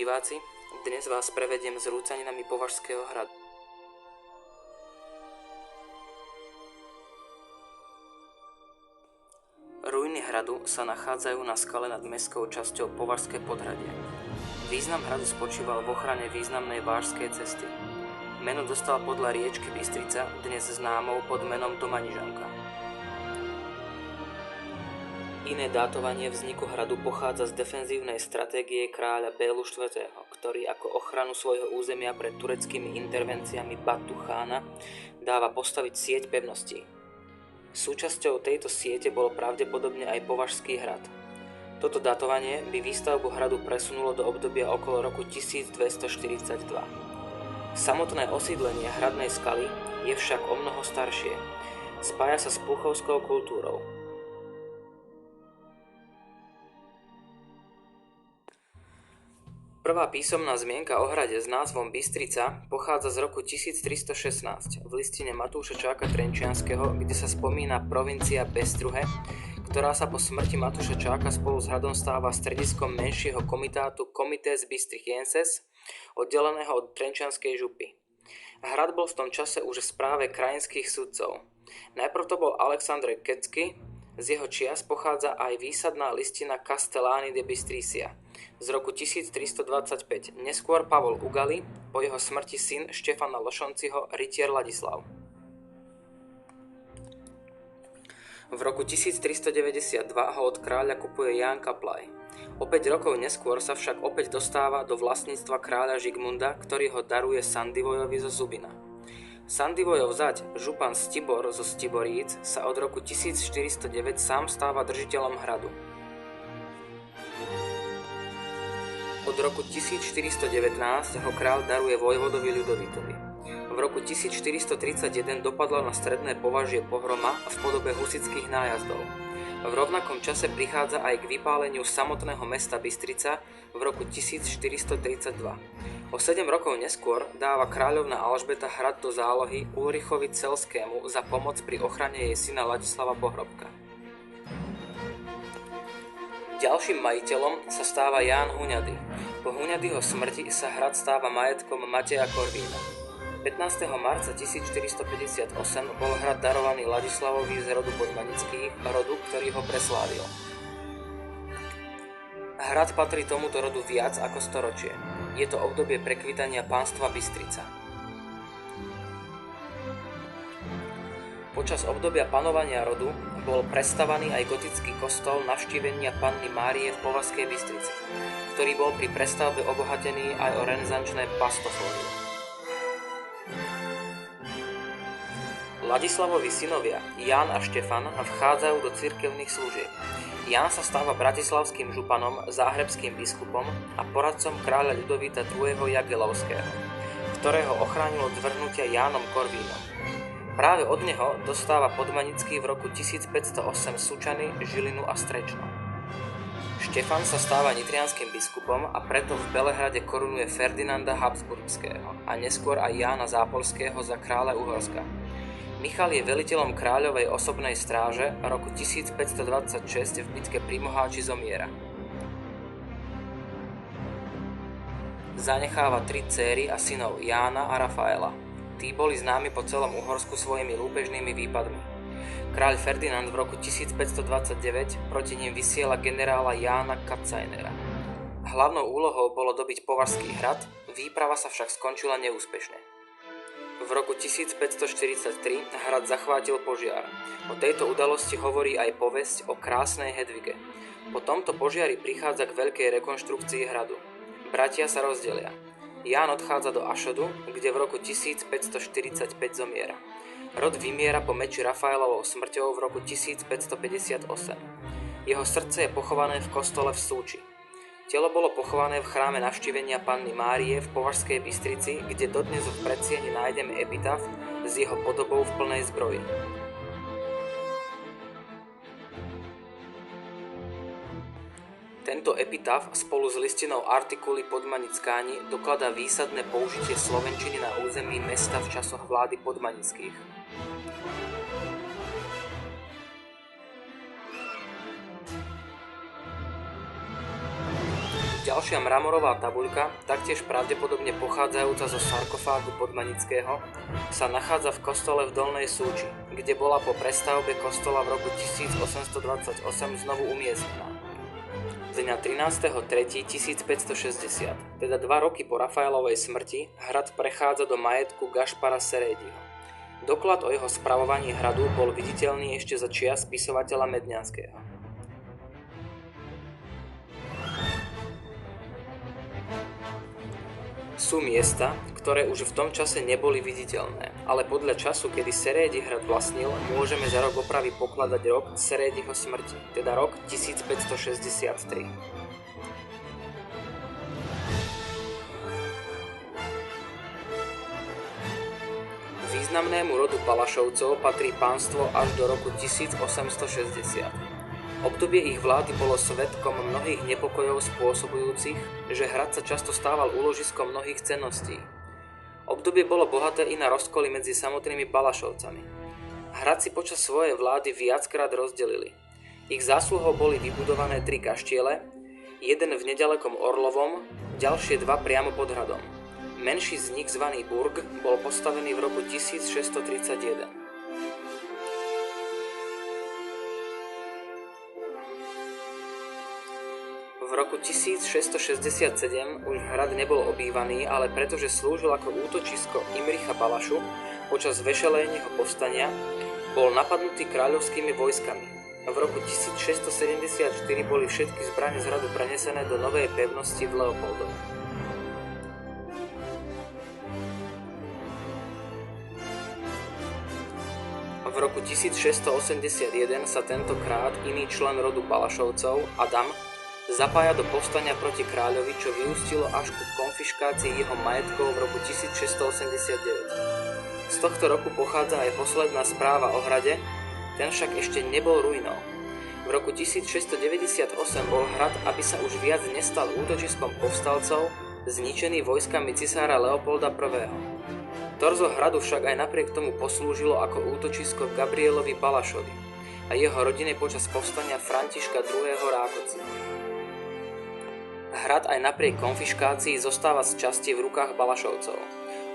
diváci, dnes vás prevediem s rúcaninami Považského hradu. Ruiny hradu sa nachádzajú na skale nad mestskou časťou Považské podhradie. Význam hradu spočíval v ochrane významnej vážskej cesty. Meno dostal podľa riečky Bystrica, dnes známou pod menom Domanižanka. Iné dátovanie vzniku hradu pochádza z defenzívnej stratégie kráľa Bélu IV., ktorý ako ochranu svojho územia pred tureckými intervenciami Batu chána dáva postaviť sieť pevností. Súčasťou tejto siete bol pravdepodobne aj Považský hrad. Toto datovanie by výstavbu hradu presunulo do obdobia okolo roku 1242. Samotné osídlenie hradnej skaly je však omnoho staršie. Spája sa s púchovskou kultúrou. Prvá písomná zmienka o hrade s názvom Bystrica pochádza z roku 1316 v listine Matúša Čáka Trenčianskeho, kde sa spomína provincia Bestruhe, ktorá sa po smrti Matúša Čáka spolu s hradom stáva strediskom menšieho komitátu Comites Bystrichienses, oddeleného od Trenčianskej župy. Hrad bol v tom čase už v správe krajinských sudcov. Najprv to bol Alexandre Kecky, z jeho čias pochádza aj výsadná listina Castellani de Bystricia z roku 1325, neskôr Pavol Ugali, po jeho smrti syn Štefana Lošonciho, rytier Ladislav. V roku 1392 ho od kráľa kupuje Ján Kaplaj. O 5 rokov neskôr sa však opäť dostáva do vlastníctva kráľa Žigmunda, ktorý ho daruje Sandivojovi zo Zubina. Sandivojov zať, župan Stibor zo Stiboríc, sa od roku 1409 sám stáva držiteľom hradu. Od roku 1419 ho kráľ daruje vojvodovi Ľudovitovi. V roku 1431 dopadla na stredné Považie pohroma v podobe husitských nájazdov. V rovnakom čase prichádza aj k vypáleniu samotného mesta Bystrica v roku 1432. O 7 rokov neskôr dáva kráľovna Alžbeta hrad do zálohy Ulrichovi Celskému za pomoc pri ochrane jej syna Ladislava Pohrobka. Ďalším majiteľom sa stáva Ján Huňady. Po Huňadyho smrti sa hrad stáva majetkom Mateja Korvína. 15. marca 1458 bol hrad darovaný Ladislavovi z rodu Podmanických, rodu, ktorý ho preslávil. Hrad patrí tomuto rodu viac ako storočie. Je to obdobie prekvitania pánstva Bystrica. Počas obdobia panovania rodu bol prestavaný aj gotický kostol Navštívenia Panny Márie v Považskej Bystrici, ktorý bol pri prestavbe obohatený aj o renesančné pastofórium. Ladislavovi synovia Ján a Štefan vchádzajú do cirkevných služieb. Ján sa stáva bratislavským županom, záhrebským biskupom a poradcom kráľa Ľudovita II. Jagelovského, ktorého ochránil od zvrhnutia Jánom Korvínom. Práve od neho dostáva Podmanický v roku 1508 Sučany, Žilinu a Strečno. Štefan sa stáva nitrianskym biskupom a preto v Belehrade korunuje Ferdinanda Habsburského a neskôr aj Jána Zápolského za kráľa Uhorska. Michal je veliteľom kráľovej osobnej stráže a roku 1526 v bitke pri Moháči zomiera. Zanecháva 3 céry a synov Jána a Rafaela. Tí boli známi po celom Uhorsku svojimi lúpežnými výpadmi. Kráľ Ferdinand v roku 1529 proti ním vysiela generála Jána Katzajnera. Hlavnou úlohou bolo dobiť Považský hrad, výprava sa však skončila neúspešne. V roku 1543 hrad zachvátil požiar. O tejto udalosti hovorí aj povesť o krásnej Hedvige. Po tomto požiari prichádza k veľkej rekonštrukcii hradu. Bratia sa rozdelia. Ján odchádza do Ašodu, kde v roku 1545 zomiera. Rod vymiera po meči Rafaelovou smrťou v roku 1558. Jeho srdce je pochované v kostole v Súči. Telo bolo pochované v chráme Navštívenia Panny Márie v Považskej Bystrici, kde dodnes v predsieni nájdeme epitaf s jeho podobou v plnej zbroji. Tento epitaf spolu s listinou Artikuli Podmanickáni dokladá výsadné použitie slovenčiny na území mesta v časoch vlády Podmanických. Ďalšia mramorová tabuľka, taktiež pravdepodobne pochádzajúca zo sarkofágu Podmanického, sa nachádza v kostole v Dolnej Súči, kde bola po prestavbe kostola v roku 1828 znovu umiestnená. Dňa 13.3.1560, teda 2 roky po Rafaelovej smrti, hrad prechádza do majetku Gašpara Serédiho. Doklad o jeho spravovaní hradu bol viditeľný ešte za čias spisovateľa Medňanského. Sú miesta, ktoré už v tom čase neboli viditeľné, ale podľa času, kedy Serédi hrad vlastnil, môžeme za rok opravy pokladať rok Serédiho smrti, teda rok 1563. Významnému rodu Balašovcov patrí pánstvo až do roku 1860. Obdobie ich vlády bolo svedkom mnohých nepokojov spôsobujúcich, že hrad sa často stával úložiskom mnohých cenností. Obdobie bolo bohaté i na rozkoly medzi samotnými Balašovcami. Hrad si počas svojej vlády viackrát rozdelili. Ich zásluhou boli vybudované 3 kaštiele, jeden v nedalekom Orlovom, ďalšie 2 priamo pod hradom. Menší z nich, zvaný Burg, bol postavený v roku 1631. V roku 1667 už hrad nebol obývaný, ale pretože slúžil ako útočisko Imricha Balašu počas Vešelejného povstania, bol napadnutý kráľovskými vojskami. V roku 1674 boli všetky zbrane z hradu prenesené do novej pevnosti v Leopoldove. V roku 1681 sa tentokrát iný člen rodu Balašovcov, Adam, zapája do povstania proti kráľovi, čo vyústilo až ku konfiškácii jeho majetkov v roku 1689. Z tohto roku pochádza aj posledná správa o hrade, ten však ešte nebol ruinou. V roku 1698 bol hrad, aby sa už viac nestal útočiskom povstalcov, zničený vojskami cisára Leopolda I. Torzo hradu však aj napriek tomu poslúžilo ako útočisko Gabrielovi Balašovi a jeho rodine počas povstania Františka II. Rákoci. Hrad aj napriek konfiškácii zostáva z časti v rukách Balašovcov.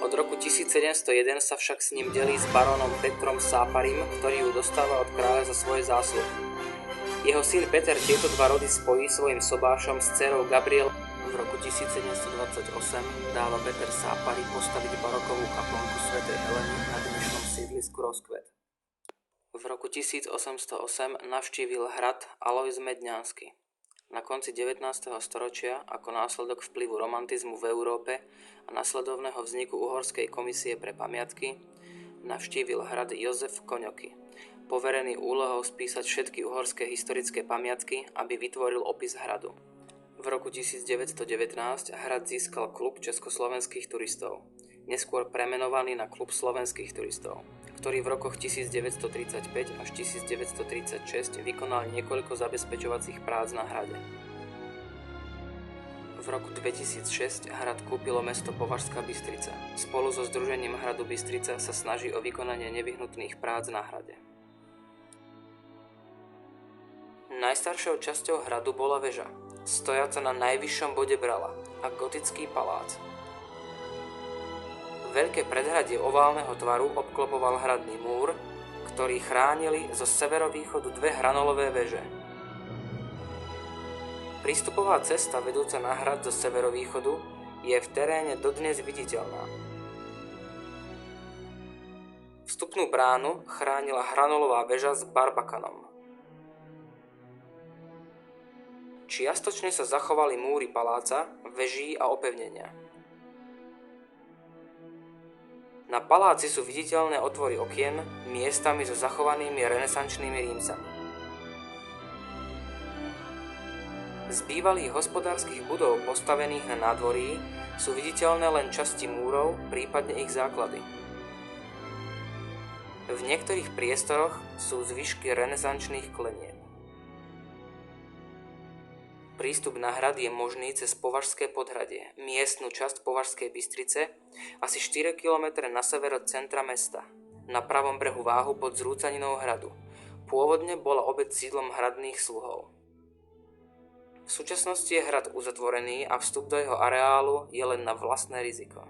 Od roku 1701 sa však s ním delí s barónom Petrom Sáparim, ktorý ju dostáva od kráľa za svoje zásluhy. Jeho syn Peter tieto 2 rody spojí svojim sobášom s dcerou Gabriel. V roku 1728 dáva Peter Sápari postaviť barokovú kaplnku svätej Heleny na dnešnom sídlisku Rozkvet. V roku 1808 navštívil hrad Alojz Medňansky. Na konci 19. storočia, ako následok vplyvu romantizmu v Európe a nasledovného vzniku Uhorskej komisie pre pamiatky, navštívil hrad Jozef Koňoky, poverený úlohou spísať všetky uhorské historické pamiatky, aby vytvoril opis hradu. V roku 1919 hrad získal klub československých turistov, neskôr premenovaný na klub slovenských turistov, ktorý v rokoch 1935 až 1936 vykonal niekoľko zabezpečovacích prác na hrade. V roku 2006 hrad kúpilo mesto Považská Bystrica. Spolu so Združením hradu Bystrica sa snaží o vykonanie nevyhnutných prác na hrade. Najstaršou časťou hradu bola väža, stojaca na najvyššom bode brala, a gotický palác. Veľké predhradie oválneho tvaru obklopoval hradný múr, ktorý chránili zo severovýchodu 2 hranolové veže. Prístupová cesta vedúca na hrad zo severovýchodu je v teréne dodnes viditeľná. Vstupnú bránu chránila hranolová väža s barbakanom. Čiastočne sa zachovali múry paláca, veží a opevnenia. Na paláci sú viditeľné otvory okien, miestami so zachovanými renesančnými rímsami. Z bývalých hospodárskych budov postavených na nádvorí sú viditeľné len časti múrov, prípadne ich základy. V niektorých priestoroch sú zvyšky renesančných klenieb. Prístup na hrad je možný cez Považské podhradie, miestnu časť Považskej Bystrice, asi 4 km na sever od centra mesta, na pravom brehu Váhu pod zrúcaninou hradu. Pôvodne bola obec sídlom hradných sluhov. V súčasnosti je hrad uzatvorený a vstup do jeho areálu je len na vlastné riziko.